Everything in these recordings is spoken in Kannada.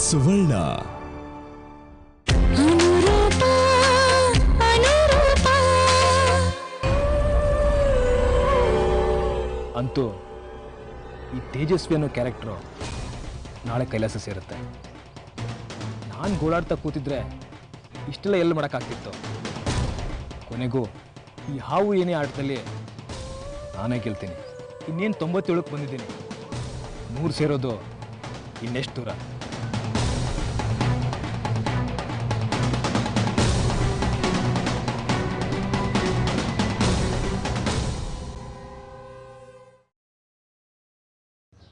ಸುವರ್ಣ. ಅಂತೂ ಈ ತೇಜಸ್ವಿ ಅನ್ನೋ ಕ್ಯಾರೆಕ್ಟ್ರು ನಾಳೆ ಕೈಲಾಸ ಸೇರುತ್ತೆ. ನಾನು ಗೋಳಾಡ್ತಾ ಕೂತಿದ್ರೆ ಇಷ್ಟೆಲ್ಲ ಎಲ್ಲಿ ಮಾಡೋಕ್ಕಾಗ್ತಿತ್ತು. ಕೊನೆಗೂ ಈ ಹಾವು ಏನೇ ಆಟದಲ್ಲಿ ನಾನೇ ಗೆಲ್ತೀನಿ. ಇನ್ನೇನು 97ಕ್ಕೆ ಬಂದಿದ್ದೀನಿ. 100 ಸೇರೋದು ಇನ್ನೆಷ್ಟು ದೂರ.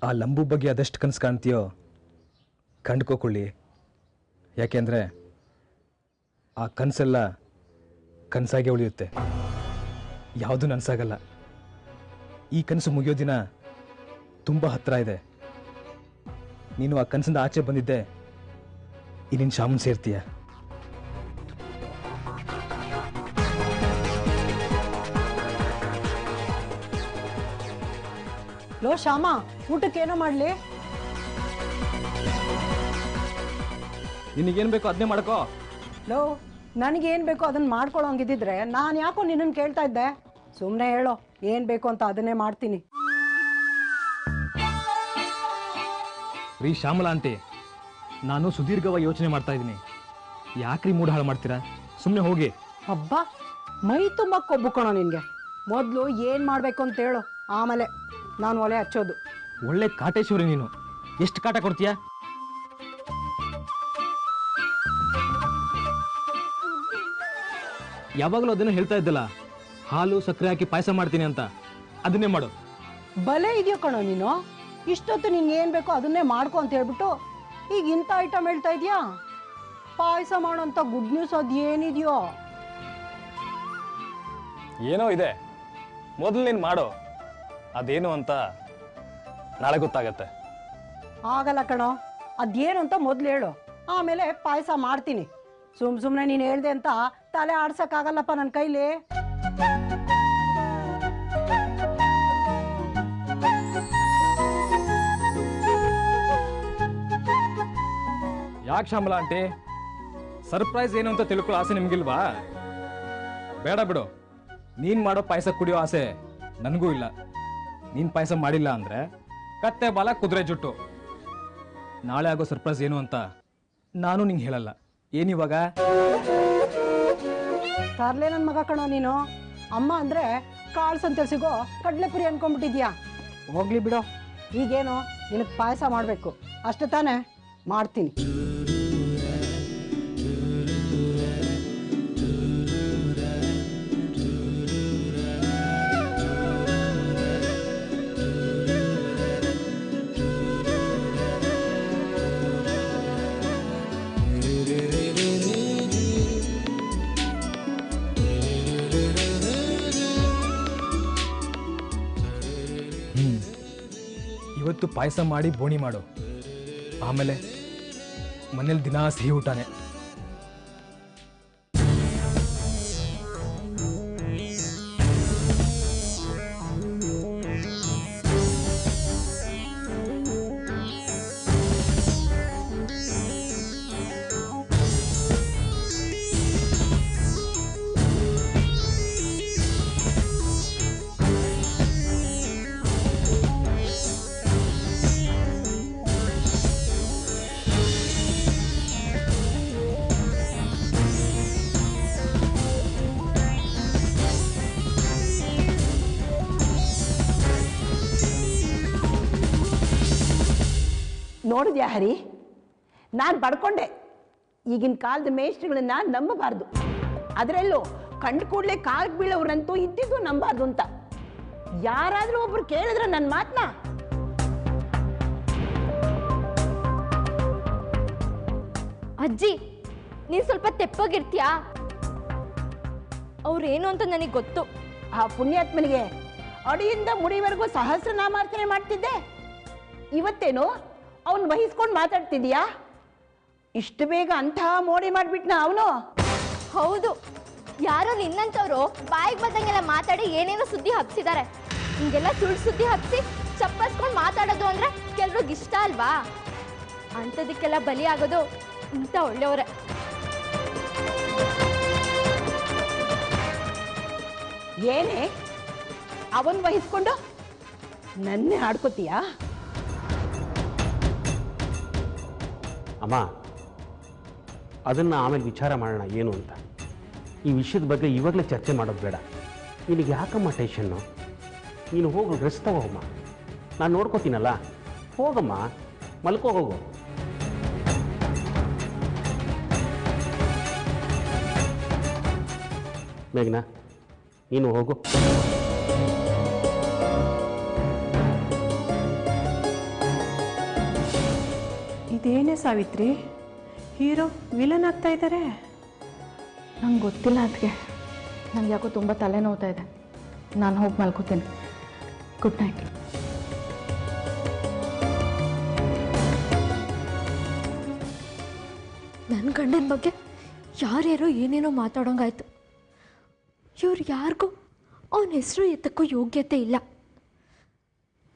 ಆ ಲಂಬು ಬಗ್ಗೆ ಅದೆಷ್ಟು ಕನಸು ಕಾಣ್ತೀಯೋ ಕಂಡ್ಕೋಕೊಳ್ಳಿ. ಯಾಕೆಂದರೆ ಆ ಕನಸೆಲ್ಲ ಕನಸಾಗೆ ಉಳಿಯುತ್ತೆ, ಯಾವುದೂ ನನಸಾಗಲ್ಲ. ಈ ಕನಸು ಮುಗಿಯೋ ದಿನ ತುಂಬ ಹತ್ತಿರ ಇದೆ. ನೀನು ಆ ಕನಸಿಂದ ಆಚೆ ಬಂದಿದ್ದೆ ಇನ್ನಿನ ಶಾಮನ್ ಸೇರ್ತೀಯ. ಲೋ ಶ್ಯಾಮ, ಊಟಕ್ಕೇನೋ ಮಾಡಲಿ? ನಿನಗೇನು ಬೇಕೋ ಅದನ್ನೇ ಮಾಡ್ಕೋ. ಲೋ, ನನಗೇನು ಬೇಕೋ ಅದನ್ನು ಮಾಡ್ಕೊಳ್ಳೋ ಹಂಗಿದ್ದಿದ್ರೆ ನಾನು ಯಾಕೋ ನಿನ್ನನ್ನು ಕೇಳ್ತಾ ಇದ್ದೆ? ಸುಮ್ಮನೆ ಹೇಳೋ ಏನು ಬೇಕು ಅಂತ, ಅದನ್ನೇ ಮಾಡ್ತೀನಿ. ರೀ ಶ್ಯಾಮಲಾ ಆಂಟಿ, ನಾನು ಸುದೀರ್ಘವಾಗಿ ಯೋಚನೆ ಮಾಡ್ತಾ ಇದ್ದೀನಿ. ಯಾಕ್ರಿ ಮೂಡ್ ಹಾಳು ಮಾಡ್ತೀರಾ? ಸುಮ್ಮನೆ ಹೋಗಿ. ಹಬ್ಬ, ಮೈ ತುಂಬ ಕೊಬ್ಬು ಕಣೋ ನಿನಗೆ. ಮೊದಲು ಏನು ಮಾಡಬೇಕು ಅಂತ ಹೇಳು, ಆಮೇಲೆ ನಾನು ಒಲೆ ಹಚ್ಚೋದು. ಒಳ್ಳೆ ಕಾಟೇಶ್ವರಿ ನೀನು. ಎಷ್ಟು ಕಾಟ ಕೊಡ್ತೀಯಾ? ಯಾವಾಗಲೂ ಅದನ್ನು ಹೇಳ್ತಾ ಇದ್ದಲ್ಲ, ಹಾಲು ಸಕ್ಕರೆ ಹಾಕಿ ಪಾಯಸ ಮಾಡ್ತೀನಿ ಅಂತ. ಅದನ್ನೇ ಮಾಡು. ಬಲೆ ಇದೆಯೋ ಕಣೋ ನೀನು. ಇಷ್ಟೊತ್ತು ನಿನ್ಗೆ ಏನು ಬೇಕೋ ಅದನ್ನೇ ಮಾಡ್ಕೊ ಅಂತ ಹೇಳ್ಬಿಟ್ಟು ಈಗ ಇಂಥ ಐಟಮ್ ಹೇಳ್ತಾ ಇದೆಯಾ? ಪಾಯಸ ಮಾಡೋಂಥ ಗುಡ್ ನ್ಯೂಸ್ ಅದು ಏನಿದೆಯೋ? ಏನೋ ಇದೆ, ಮೊದಲು ನೀನು ಮಾಡು. ಅದೇನು ಅಂತ ನಾಳೆ ಗೊತ್ತಾಗತ್ತೆ. ಆಗಲ್ಲ ಕಣೋ, ಅದೇನು ಅಂತ ಮೊದಲು ಹೇಳು, ಆಮೇಲೆ ಪಾಯಸ ಮಾಡ್ತೀನಿ. ಸುಮ್ಮನೆ ನೀನು ಹೇಳ್ದೆ ಅಂತ ತಲೆ ಆಡ್ಸಕ್ಕಾಗಲ್ಲಪ್ಪ ನನ್ನ ಕೈಲಿ. ಯಾಕೆ ಶ್ಯಾಮಲಾ ಆಂಟಿ, ಸರ್ಪ್ರೈಸ್ ಏನು ಅಂತ ತಿಳ್ಕೊಳ್ಳೋ ಆಸೆ ನಿಮ್ಗಿಲ್ವಾ? ಬೇಡ ಬಿಡು. ನೀನು ಮಾಡೋ ಪಾಯಸ ಕುಡಿಯೋ ಆಸೆ ನನಗೂ ಇಲ್ಲ. ನೀನು ಪಾಯಸ ಮಾಡಿಲ್ಲ ಅಂದರೆ ಕತ್ತೆ ಬಾಲ ಕುದುರೆ ಜುಟ್ಟು. ನಾಳೆ ಆಗೋ ಸರ್ಪ್ರೈಸ್ ಏನು ಅಂತ ನಾನು ನಿಂಗೆ ಹೇಳಲ್ಲ. ಏನಿವಾಗ? ತರ್ಲೆ ನನ್ನ ಮಗ ಕಣೋ ನೀನು. ಅಮ್ಮ ಅಂದರೆ ಕಾಳು ಸಂತೆ ಸಿಗೋ ಕಡಲೆಪುರಿ ಅನ್ಕೊಂಡ್ಬಿಟ್ಟಿದ್ಯಾ? ಹೋಗ್ಲಿ ಬಿಡೋ. ಈಗೇನು ನಿನಗೆ ಪಾಯಸ ಮಾಡಬೇಕು ಅಷ್ಟೇ ತಾನೇ? ಮಾಡ್ತೀನಿ. ಇವತ್ತು ಪಾಯಸ ಮಾಡಿ ಬೋಣಿ ಮಾಡು. ಆಮೇಲೆ ಮನೇಲಿ ದಿನಾ ಸಿಹಿ ಊಟನೇ. ನೋಡಿದ್ಯಾ ಹರಿ, ನಾನು ಪಡ್ಕೊಂಡೆ. ಈಗಿನ ಕಾಲದ ಮೇಷ್ಟ್ರುಗಳನ್ನ ನಂಬಬಾರ್ದು. ಅದರಲ್ಲೂ ಕಂಡು ಕೂಡಲೇ ಕಾಲ್ಗೆ ಬೀಳೋರಂತೂ ಇದ್ದಿದ್ದು ನಂಬಾರ್ದು ಅಂತ. ಯಾರಾದರೂ ಒಬ್ರು ಕೇಳಿದ್ರೆ ನನ್ನ ಮಾತನ್ನ. ಅಜ್ಜಿ, ನೀನು ಸ್ವಲ್ಪ ತೆಪ್ಪಗಿರ್ತೀಯಾ? ಅವ್ರೇನು ಅಂತ ನನಗೆ ಗೊತ್ತು. ಆ ಪುಣ್ಯಾತ್ಮನಿಗೆ ಅಡಿಯಿಂದ ಮುಡಿವರೆಗೂ ಸಹಸ್ರನಾಮಾರ್ಚನೆ ಮಾಡ್ತಿದ್ದೆ. ಇವತ್ತೇನು ಅವನು ವಹಿಸ್ಕೊಂಡು ಮಾತಾಡ್ತಿದ್ಯಾ? ಇಷ್ಟು ಬೇಗ ಅಂಥ ಮೋಡಿ ಮಾಡಿಬಿಟ್ನ ಅವನು? ಹೌದು, ಯಾರೋ ನಿನ್ನಂತವ್ರು ಬಾಯಿಗೆ ಬಂದಂಗೆಲ್ಲ ಮಾತಾಡಿ ಏನೇನೋ ಸುದ್ದಿ ಹಬ್ಸಿದ್ದಾರೆ. ಹಿಂಗೆಲ್ಲ ಸುಳ್ಳು ಸುದ್ದಿ ಹಬ್ಸಿ ಚಪ್ಪಸ್ಕೊಂಡು ಮಾತಾಡೋದು ಅಂದ್ರೆ ಕೆಲವ್ರಿಗೆ ಇಷ್ಟ ಅಲ್ವಾ? ಅಂಥದಕ್ಕೆಲ್ಲ ಬಲಿ ಆಗೋದು ಇಂಥ ಒಳ್ಳೆಯವರೇ. ಏನೇ ಅವನ್ ವಹಿಸ್ಕೊಂಡು ನನ್ನೇ ಆಡ್ಕೋತೀಯಾ? ಅಮ್ಮ, ಅದನ್ನು ಆಮೇಲೆ ವಿಚಾರ ಮಾಡೋಣ ಏನು ಅಂತ. ಈ ವಿಷಯದ ಬಗ್ಗೆ ಇವಾಗಲೇ ಚರ್ಚೆ ಮಾಡೋದು ಬೇಡ. ನಿನಗೆ ಯಾಕಮ್ಮ ಟೆನ್ಷನ್ನು? ನೀನು ಹೋಗು, ರೆಸ್ಟ್ ತಗೋಮ್ಮ. ನಾನು ನೋಡ್ಕೋತೀನಲ್ಲ. ಹೋಗಮ್ಮ, ಮಲ್ಕೋ ಹೋಗು. ಮೇಘನಾ, ನೀನು ಹೋಗು. ಇದೇನೇ ಸಾವಿತ್ರಿ, ಹೀರೋ ವಿಲನ್ ಆಗ್ತಾ ಇದ್ದಾರೆ? ನಂಗೆ ಗೊತ್ತಿಲ್ಲ ಅದಕ್ಕೆ. ನಂಗೆ ಯಾಕೋ ತುಂಬ ತಲೆನೋವ್ತಾ ಇದೆ. ನಾನು ಹೋಗಿ ಮಲ್ಕೋತೀನಿ. Good night. ನನ್ನ ಗಂಡನ ಬಗ್ಗೆ ಯಾರ್ಯಾರೋ ಏನೇನೋ ಮಾತಾಡೋಂಗಾಯ್ತು. ಇವ್ರು ಯಾರಿಗೂ ಅವನ ಹೆಸರು ಎತ್ತಕ್ಕೂ ಯೋಗ್ಯತೆ ಇಲ್ಲ.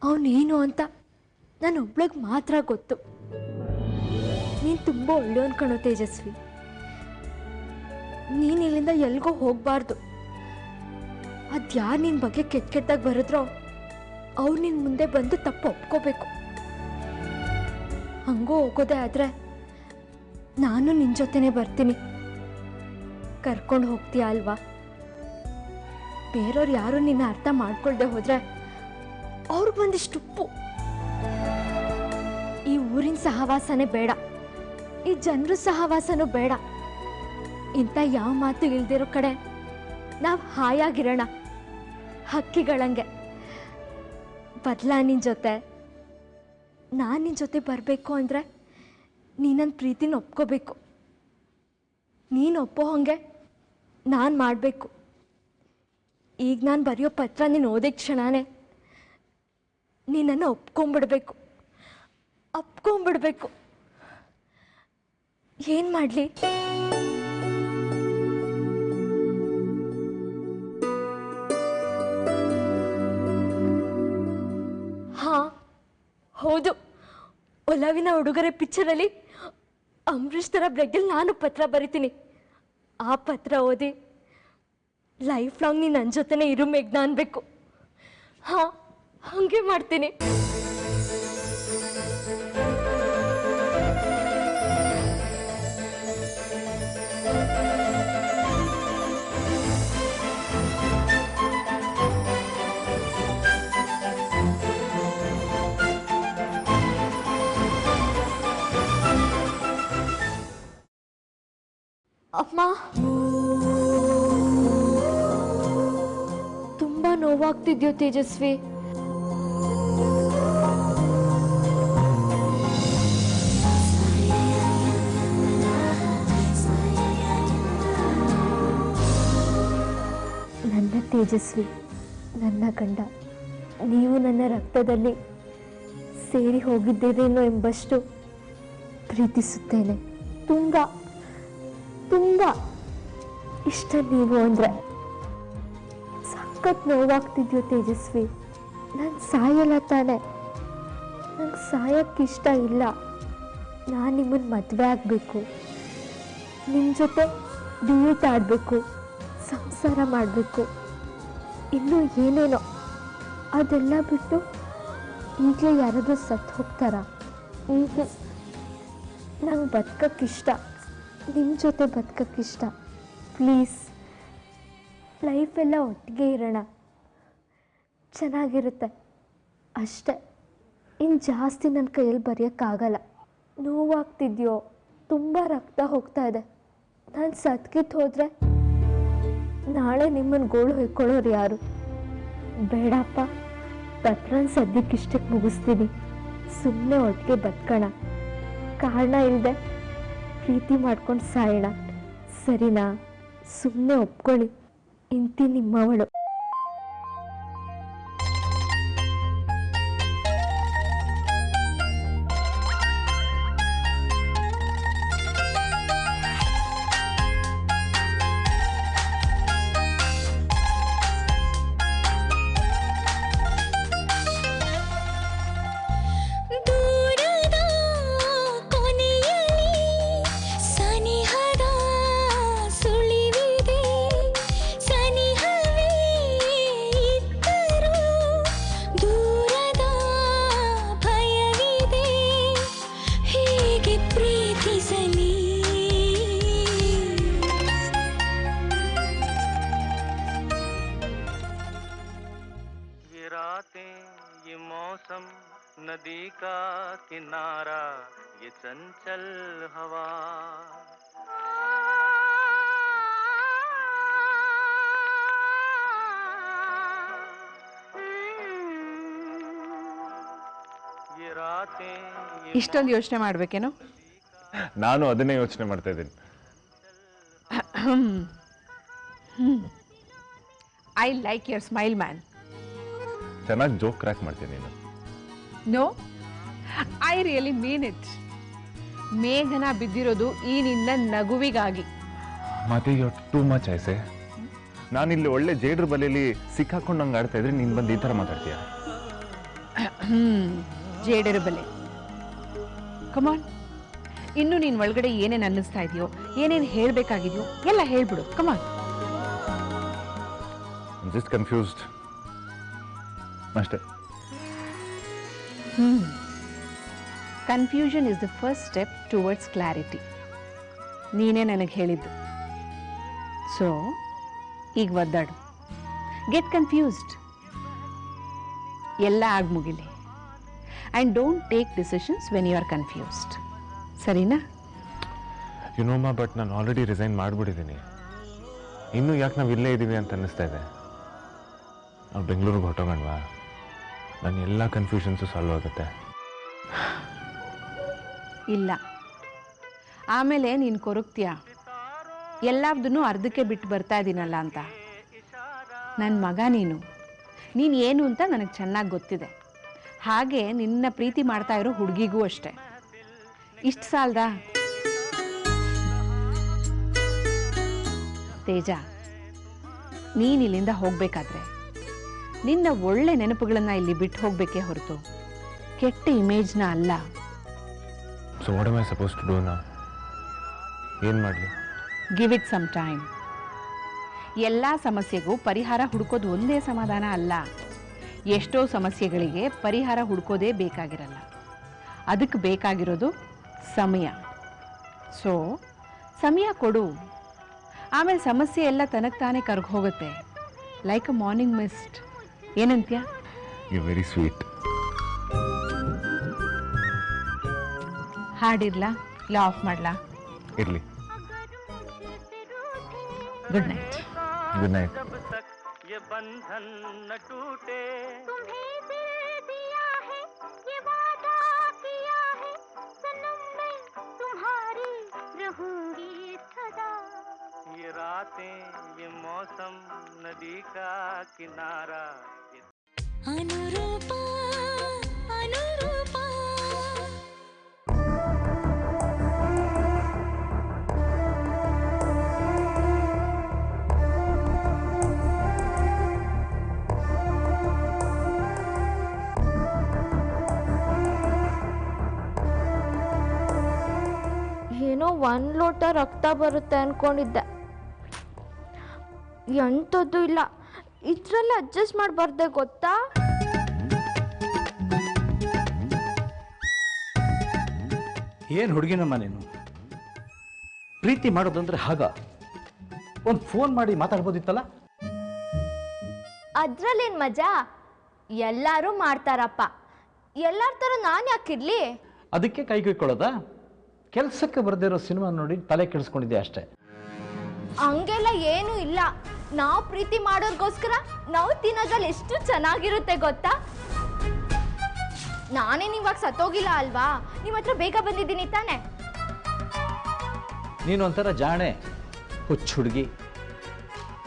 ಅವನೇನು ಅಂತ ನಾನೊಬ್ಳಿಗೆ ಮಾತ್ರ ಗೊತ್ತು. ನೀನು ತುಂಬ ಒಳ್ಳೆಯವನ್ ಕಣೋ ತೇಜಸ್ವಿ. ನೀನು ಇಲ್ಲಿಂದ ಎಲ್ಗೋ ಹೋಗಬಾರ್ದು. ಅದ್ಯಾರು ನಿನ್ನ ಬಗ್ಗೆ ಕೆಟ್ಟ ಕೆಟ್ಟಾಗಿ ಬರೆದ್ರೋ ಅವ್ರು ನಿನ್ನ ಮುಂದೆ ಬಂದು ತಪ್ಪು ಒಪ್ಕೋಬೇಕು. ಹಂಗೂ ಹೋಗೋದೇ ಆದರೆ ನಾನು ನಿನ್ನ ಜೊತೆನೇ ಬರ್ತೀನಿ. ಕರ್ಕೊಂಡು ಹೋಗ್ತೀಯ ಅಲ್ವಾ? ಬೇರೆಯವ್ರು ಯಾರು ನಿನ್ನ ಅರ್ಥ ಮಾಡ್ಕೊಳ್ದೆ ಹೋದ್ರೆ ಅವ್ರಿಗೆ ಒಂದಿಷ್ಟು ಉಪ್ಪು. ಈ ಊರಿನ ಸಹವಾಸನೇ ಬೇಡ, ಈ ಜನರ ಸಹವಾಸನೂ ಬೇಡ. ಇಂಥ ಯಾವ ಮಾತು ಇಲ್ದಿರೋ ಕಡೆ ನಾವು ಹಾಯಾಗಿರೋಣ, ಹಕ್ಕಿಗಳಂಗೆ. ಬದಲಾ ನಿನ್ನ ಜೊತೆ ನಾನು ನಿನ್ನ ಜೊತೆ ಬರಬೇಕು ಅಂದರೆ ನೀ ನನ್ನ ಪ್ರೀತಿನ ಒಪ್ಕೋಬೇಕು. ನೀನು ಒಪ್ಪೋ ಹಂಗೆ ನಾನು ಮಾಡಬೇಕು. ಈಗ ನಾನು ಬರೆಯೋ ಪತ್ರ ನೀನು ಓದಿದ ಕ್ಷಣನೇ ನೀನನ್ನು ಒಪ್ಕೊಂಬಿಡ್ಬೇಕು. ಏನು ಮಾಡಲಿ? ಹಾಂ ಹೌದು, ಒಲವಿನ ಉಡುಗೊರೆ ಪಿಕ್ಚರಲ್ಲಿ ಅಂಬರೀಷ್ ಥರ ಬ್ಲಡ್ಡಲ್ಲಿ ನಾನು ಪತ್ರ ಬರಿತೀನಿ. ಆ ಪತ್ರ ಓದಿ ಲೈಫ್ ಲಾಂಗ್ ನೀನು ನನ್ನ ಜೊತೆನೇ ಇರು ಮೇಘ್ನಾ ಅನ್ಬೇಕು. ಹಾಂ, ಹಾಗೆ ಮಾಡ್ತೀನಿ. ಅಮ್ಮ, ತುಂಬಾ ನೋವಾಗ್ತಿದ್ಯೋ ತೇಜಸ್ವಿ? ನನ್ನ ತೇಜಸ್ವಿ, ನನ್ನ ಗಂಡ, ನೀವು ನನ್ನ ರಕ್ತದಲ್ಲಿ ಸೇರಿ ಹೋಗಿದ್ದೀರೇನೋ ಎಂಬಷ್ಟು ಪ್ರೀತಿಸುತ್ತೇನೆ. ತುಂಬ ತುಂಬ ಇಷ್ಟ ನೀವು ಅಂದರೆ. ಸಖತ್ ನೋವಾಗ್ತಿದ್ಯೋ ತೇಜಸ್ವಿ? ನಾನು ಸಾಯಲ್ಲ ತಾನೆ? ನಂಗೆ ಸಾಯೋಕ್ಕಿಷ್ಟ ಇಲ್ಲ. ನಾನು ನಿಮ್ಮನ್ನು ಮದುವೆ ಆಗಬೇಕು, ನಿಮ್ಮ ಜೊತೆ ಡ್ಯೂಯೆಟ್ ಆಡಬೇಕು, ಸಂಸಾರ ಮಾಡಬೇಕು, ಇನ್ನೂ ಏನೇನೋ. ಅದೆಲ್ಲ ಬಿಟ್ಟು ಈಗಲೇ ಯಾರಾದರೂ ಸತ್ತು ಹೋಗ್ತಾರಾ? ನಂಗೆ ಬದುಕೋಕ್ಕಿಷ್ಟ, ನಿಮ್ಮ ಜೊತೆ ಬದುಕೋಕ್ಕಿಷ್ಟ. ಪ್ಲೀಸ್, ಲೈಫೆಲ್ಲ ಒಟ್ಟಿಗೆ ಇರೋಣ, ಚೆನ್ನಾಗಿರುತ್ತೆ ಅಷ್ಟೆ. ಇನ್ನು ಜಾಸ್ತಿ ನನ್ನ ಕೈಯಲ್ಲಿ ಬರೆಯೋಕ್ಕಾಗಲ್ಲ. ನೋವಾಗ್ತಿದ್ಯೋ? ತುಂಬ ರಕ್ತ ಹೋಗ್ತಾ ಇದೆ. ನಾನು ಸತ್ಕಿತ್ತು ಹೋದರೆ ನಾಳೆ ನಿಮ್ಮನ್ನು ಗೋಳು ಹೊಯ್ಕೊಳ್ಳೋರು ಯಾರು? ಬೇಡಪ್ಪ, ಪತ್ರನ ಸದ್ಯಕ್ಕಿಷ್ಟಕ್ಕೆ ಮುಗಿಸ್ತೀನಿ. ಸುಮ್ಮನೆ ಒಟ್ಟಿಗೆ ಬದುಕೋಣ, ಕಾರಣ ಇಲ್ಲದೆ ಪ್ರೀತಿ ಮಾಡ್ಕೊಂಡು ಸಾಯೋಣ, ಸರಿನಾ? ಸುಮ್ಮನೆ ಒಪ್ಕೊಳ್ಳಿ, ಇಂತಿ ನಿಮ್ಮವಳು. ದೂರದ नदी का किनारा ये चंचल हवा ये रातें ಇಷ್ಟೊಂದು ಯೋಚನೆ ಮಾಡಬೇಕೇನೋ? ನಾನು ಅದನ್ನೇ ಯೋಚನೆ ಮಾಡ್ತಾ ಇದ್ದೀನಿ. I like your smile man. ಚೆನ್ನಾಗಿ ಜೋಕ್ ಕ್ರ್ಯಾಕ್ ಮಾಡ್ತೀನಿ ನೀನು. No, I really mean it. ಮೇಘನ ಬಿದ್ದಿರೋದು ಈ ನಿನ್ನ ನಗುವಿಗಾಗಿ. ಮತ್ತೆ ಯು ಟೂ ಮಚ್ ಐಸೆ. ನಾನಿಲ್ಲಿ ಒಳ್ಳೆ ಜೇಡ್ರ ಬಲೆಯಲ್ಲಿ ಸಿಕ್ಕಾಕೊಂಡು ನಂಗೆ ಆಡ್ತಾ ಇದ್ರೆ ನೀನು ಬಂದು ಈ ಥರ ಮಾತಾಡ್ತೀಯ? ಜೇಡರ ಬಲೆ. ಕಮಾನ್, ಇನ್ನು ನೀನು ಒಳಗಡೆ ಏನೇನು ಅನ್ನಿಸ್ತಾ ಇದೆಯೋ, ಏನೇನು ಹೇಳಬೇಕಾಗಿದೆಯೋ ಎಲ್ಲ ಹೇಳ್ಬಿಡು. ಕಮಾನ್. ಜಸ್ಟ್ ಕನ್ಫ್ಯೂಸ್ಡ್ ಅಷ್ಟೇ. Confusion is the first step towards clarity. ನೀನೇ ನನಗೆ ಹೇಳಿದ್ದು. ಸೊ ಈಗ ಒದ್ದಾಡು. Get confused. ಎಲ್ಲ ಆಗಿ ಮುಗಿಲಿ. And don't take decisions when you are confused. ಸರಿನಾ? ಯುನೋಮಾ, ಬಟ್ ನಾನು ಆಲ್ರೆಡಿ ರಿಸೈನ್ ಮಾಡಿಬಿಟ್ಟಿದ್ದೀನಿ. ಇನ್ನೂ ಯಾಕೆ ನಾವು ಇಲ್ಲೇ ಇದ್ದೀವಿ ಅಂತ ಅನ್ನಿಸ್ತಾ ಇದೆ. ನಾವು ಬೆಂಗಳೂರಿಗೆ ಹೊಟ್ಟೋಗಣ್ವಾ? ನನ್ನ ಎಲ್ಲ ಕನ್ಫ್ಯೂಷನ್ಸು ಸಾಲ್ವ್ ಆಗುತ್ತೆ. ಇಲ್ಲ, ಆಮೇಲೆ ನೀನು ಕೊರಗ್ತೀಯ. ಎಲ್ಲದನ್ನೂ ಅರ್ಧಕ್ಕೆ ಬಿಟ್ಟು ಬರ್ತಾ ಇದ್ದೀನಲ್ಲ ಅಂತ. ನನ್ನ ಮಗ ನೀನು ಏನು ಅಂತ ನನಗೆ ಚೆನ್ನಾಗಿ ಗೊತ್ತಿದೆ. ಹಾಗೆ ನಿನ್ನ ಪ್ರೀತಿ ಮಾಡ್ತಾ ಇರೋ ಹುಡುಗಿಗೂ ಅಷ್ಟೆ. ಇಷ್ಟು ಸಾಲದಾ? ತೇಜ, ನೀನು ಇಲ್ಲಿಂದ ಹೋಗ್ಬೇಕಾದ್ರೆ ನಿನ್ನ ಒಳ್ಳೆ ನೆನಪುಗಳನ್ನ ಇಲ್ಲಿ ಬಿಟ್ಟು ಹೋಗ್ಬೇಕೇ ಹೊರತು ಕೆಟ್ಟ ಇಮೇಜ್ನ ಅಲ್ಲ. So what am I suppose to do now? ಏನು ಮಾಡಲಿ? Give it some time. ಎಲ್ಲ ಸಮಸ್ಯೆಗೂ ಪರಿಹಾರ ಹುಡುಕೋದು ಒಂದೇ ಸಮಾಧಾನ ಅಲ್ಲ. ಎಷ್ಟೋ ಸಮಸ್ಯೆಗಳಿಗೆ ಪರಿಹಾರ ಹುಡುಕೋದೇ ಬೇಕಾಗಿರಲ್ಲ. ಅದಕ್ಕೆ ಬೇಕಾಗಿರೋದು ಸಮಯ. ಸೊ ಸಮಯ ಕೊಡು. ಆಮೇಲೆ ಸಮಸ್ಯೆ ಎಲ್ಲ ತನಗೆ ತಾನೇ ಕರ್ಗೆ ಹೋಗುತ್ತೆ. Like a morning mist. ಏನಂತ್ಯ? You very sweet. ಹಾಡಿರ್ಲಾ ಇಲ್ಲ ಆಫ್ ಮಾಡ್ಲಾ? ಇರಲಿ. Good night. Good night. ये बंधन न टूटे, तुम्हें दिल दिया है, ये वादा किया है, सनम मैं तुम्हारी रहूंगी सदा। ये रातें ये मौसम नदी का किनारा अनुरूपा अनुरूपा ಏನೋ 1 ಲೋಟ ರಕ್ತ ಬರುತ್ತೆ ಅನ್ಕೊಂಡಿದ್ದೆ. ಎಂಥದ್ದು ಇಲ್ಲ. ಇದ್ರಲ್ಲಿ ಅಡ್ಜಸ್ಟ್ ಮಾಡಬಾರ್ದೆ ಗೊತ್ತಾ? ಏನು ಹುಡುಗಿನಮ್ಮ ನೀನು? ಪ್ರೀತಿ ಮಾಡೋದಂದ್ರೆ ಹಾಗ ಒಂದು ಫೋನ್ ಮಾಡಿ ಮಾತಾಡ್ಬೋದಿತ್ತಲ್ಲ? ಅದ್ರಲ್ಲೇನು ಮಜಾ? ಎಲ್ಲರೂ ಮಾಡ್ತಾರಪ್ಪ. ಎಲ್ಲರ ಥರ ನಾನು ಯಾಕಿರ್ಲಿ? ಅದಕ್ಕೆ ಕೈಗೊಳ್ಕೊಳ್ಳೋದಾ? ಕೆಲಸಕ್ಕೆ ಬರದಿರೋ ಸಿನಿಮಾ ನೋಡಿ ತಲೆ ಕೆಡಿಸ್ಕೊಂಡಿದ್ದೆ ಅಷ್ಟೇ. ಹಂಗೆಲ್ಲ ಏನೂ ಇಲ್ಲ. ನಾವು ಪ್ರೀತಿ ಮಾಡೋರ್ಗೋಸ್ಕರ ನಾವು ತಿನ್ನೋದ್ರಲ್ಲಿ ಎಷ್ಟು ಚೆನ್ನಾಗಿರುತ್ತೆ ಗೊತ್ತಾ? ನಾನೇನು ಇವಾಗ ಸತ್ತೋಗಿಲ್ಲ ಅಲ್ವಾ? ನಿಮ್ಮ ಹತ್ರ ಬೇಗ ಬಂದಿದ್ದೀನಿ ತಾನೆ? ನೀನು ಒಂಥರ ಜಾಣೆ ಹುಚ್ಚು ಹುಡುಗಿ.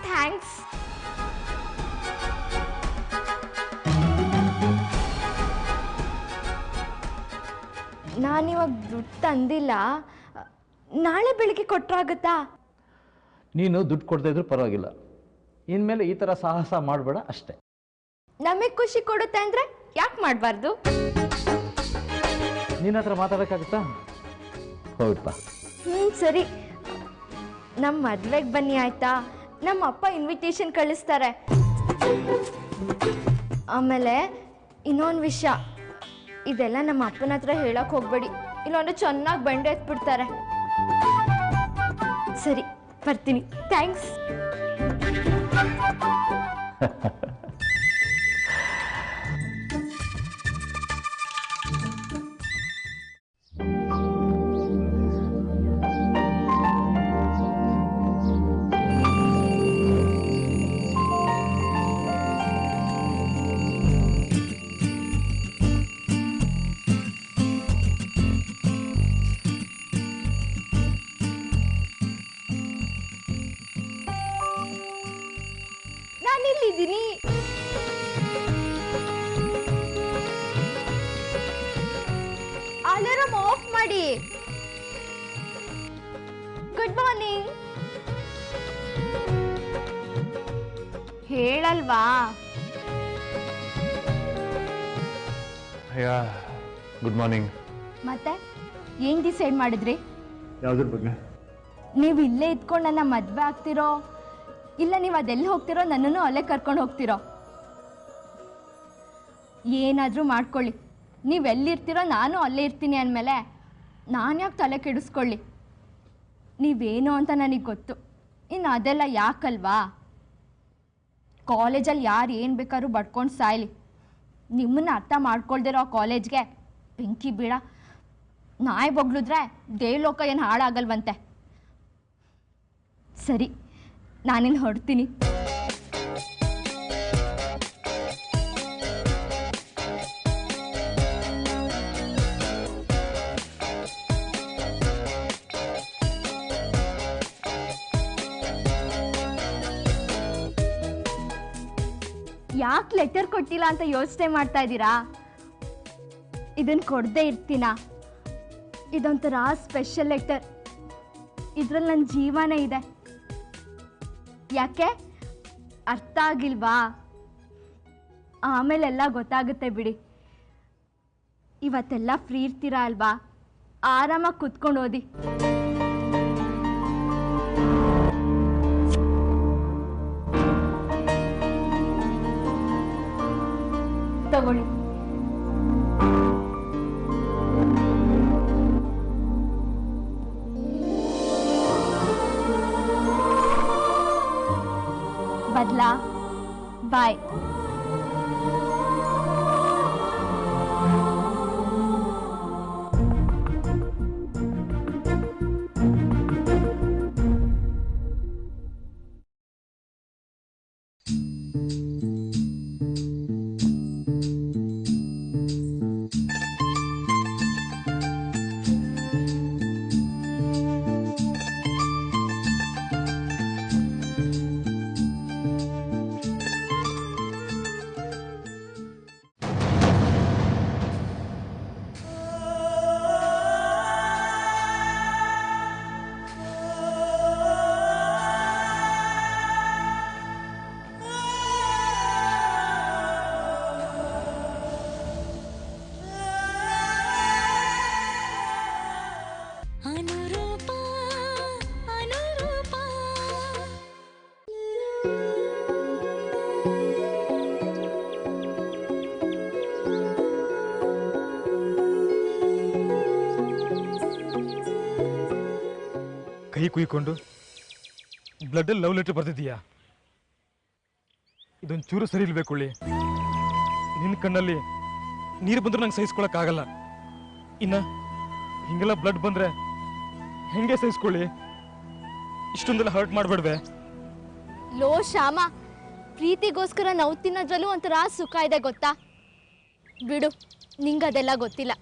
ಥ್ಯಾಂಕ್ಸ್. ನಾನಿವಾಗ ದುಡ್ಡು ತಂದಿಲ್ಲ. ನಾಳೆ ಬೆಳಿಗ್ಗೆ ಕೊಟ್ಟರಾಗುತ್ತಾ? ನೀನು ದುಡ್ಡು ಕೊಡದೇ ಇದ್ರೂ ಪರವಾಗಿಲ್ಲ. ಇನ್ಮೇಲೆ ಈ ಥರ ಸಾಹಸ ಮಾಡಬೇಡ ಅಷ್ಟೇ. ನಮಗೆ ಖುಷಿ ಕೊಡುತ್ತೆ ಅಂದರೆ ಯಾಕೆ ಮಾಡಬಾರ್ದು? ನಿನ್ನ ಹತ್ರ ಮಾತಾಡೋಕ್ಕಾಗುತ್ತಾ? ಹೌದಾ? ಸರಿ. ನಮ್ಮ ಮದುವೆಗೆ ಬನ್ನಿ ಆಯ್ತಾ? ನಮ್ಮ ಅಪ್ಪ ಇನ್ವಿಟೇಷನ್ ಕಳಿಸ್ತಾರೆ. ಆಮೇಲೆ ಇನ್ನೊಂದು ವಿಷಯ, ಇದೆಲ್ಲ ನಮ್ಮ ಅಪ್ಪನ ಹತ್ರ ಹೇಳಕ್ಕೆ ಹೋಗ್ಬೇಡಿ, ಇಲ್ಲಾಂದ್ರೆ ಚೆನ್ನಾಗಿ ಬಂಡೆ ಎತ್ಬಿಡ್ತಾರೆ. ಸರಿ, ಬರ್ತೀನಿ. ಥ್ಯಾಂಕ್ಸ್. ಮಾಡಿ. Good morning. ಹೇಳಲ್ವಾ? ಅಯ್ಯ ಗುಡ್ ಮಾರ್ನಿಂಗ್. ಮತ್ತೆ ಏನ್ ಡಿಸೈಡ್ ಮಾಡಿದ್ರಿ? ಯಾವುದ್ರ ಬಗ್ಗೆ? ನೀವು ಇಲ್ಲೇ ಇದ್ಕೊಂಡು ನನ್ನ ಮದ್ವೆ ಆಗ್ತಿರೋ ಇಲ್ಲ ನೀವು ಅದೆಲ್ಲಿ ಹೋಗ್ತಿರೋ ನನ್ನನ್ನು ಅಲ್ಲೇ ಕರ್ಕೊಂಡು ಹೋಗ್ತಿರೋ? ಏನಾದರೂ ಮಾಡ್ಕೊಳ್ಳಿ. ನೀವೆಲ್ಲಿರ್ತೀರೋ ನಾನು ಅಲ್ಲೇ ಇರ್ತೀನಿ ಅಂದಮೇಲೆ ನಾನು ಯಾಕೆ ತಲೆ ಕೆಡಿಸ್ಕೊಳ್ಳಿ? ನೀವೇನು ಅಂತ ನನಗೆ ಗೊತ್ತು. ಇನ್ನು ಅದೆಲ್ಲ ಯಾಕಲ್ವಾ? ಕಾಲೇಜಲ್ಲಿ ಯಾರು ಏನು ಬೇಕಾದ್ರೂ ಬಡ್ಕೊಂಡು ಸಾಯಲಿ, ನಿಮ್ಮನ್ನು ಅರ್ಥ ಮಾಡ್ಕೊಳ್ದಿರೋ ಕಾಲೇಜ್ಗೆ ಬೆಂಕಿ ಬೀಳ. ನಾಯಿ ಬೊಗ್ಳಿದ್ರೆ ದೇವಲೋಕ ಏನು ಹಾಳಾಗಲ್ವಂತೆ. ಸರಿ, ನಾನಿನ್ನು ಹೊರಡ್ತೀನಿ. ಯಾಕೆ ಲೆಟರ್ ಕೊಟ್ಟಿಲ್ಲ ಅಂತ ಯೋಚನೆ ಮಾಡ್ತಾ ಇದ್ದೀರಾ? ಇದನ್ನು ಕೊಡದೇ ಇರ್ತೀನಾ? ಇದೊಂಥರ ಸ್ಪೆಷಲ್ ಲೆಟರ್. ಇದರಲ್ಲಿ ನನ್ನ ಜೀವನೇ ಇದೆ. ಯಾಕೆ ಅರ್ಥ ಆಗಿಲ್ವಾ? ಆಮೇಲೆಲ್ಲ ಗೊತ್ತಾಗುತ್ತೆ ಬಿಡಿ. ಇವತ್ತೆಲ್ಲ ಫ್ರೀ ಇರ್ತೀರಾ ಅಲ್ವಾ? ಆರಾಮಾಗಿ ಕುತ್ಕೊಂಡು ಓದಿ. ತಗೊಳ್ಳಿ. ಬದ್ಲಾ ಬಾಯ್. ಕೈ ಕುಯ್ಕೊಂಡು ಬ್ಲಡ್ಡಲ್ಲಿ ಲವ್ ಲೆಟರ್ ಬರ್ತಿದ್ದೀಯಾ? ಇದೊಂದು ಚೂರು ಸರಿ ಇಲ್ಬೇಕೊಳ್ಳಿ. ನಿನ್ನ ಕಣ್ಣಲ್ಲಿ ನೀರು ಬಂದ್ರೆ ನಂಗೆ ಸಹಿಸ್ಕೊಳಕ್ಕಾಗಲ್ಲ. ಇನ್ನ ಹಿಂಗೆಲ್ಲ ಬ್ಲಡ್ ಬಂದ್ರೆ ಹೆಂಗೆ ಸಹಿಸ್ಕೊಳ್ಳಿ? ಇಷ್ಟೊಂದೆಲ್ಲ ಹರ್ಟ್ ಮಾಡಬೇಡ್ವೆ. ಲೋ ಶ್ಯಾಮ, ಪ್ರೀತಿಗೋಸ್ಕರ ನಾವು ತಿನ್ನೋದ್ರಲ್ಲೂ ಒಂಥರ ಸುಖ ಇದೆ ಗೊತ್ತಾ? ಬಿಡು, ನಿಂಗದೆಲ್ಲ ಗೊತ್ತಿಲ್ಲ.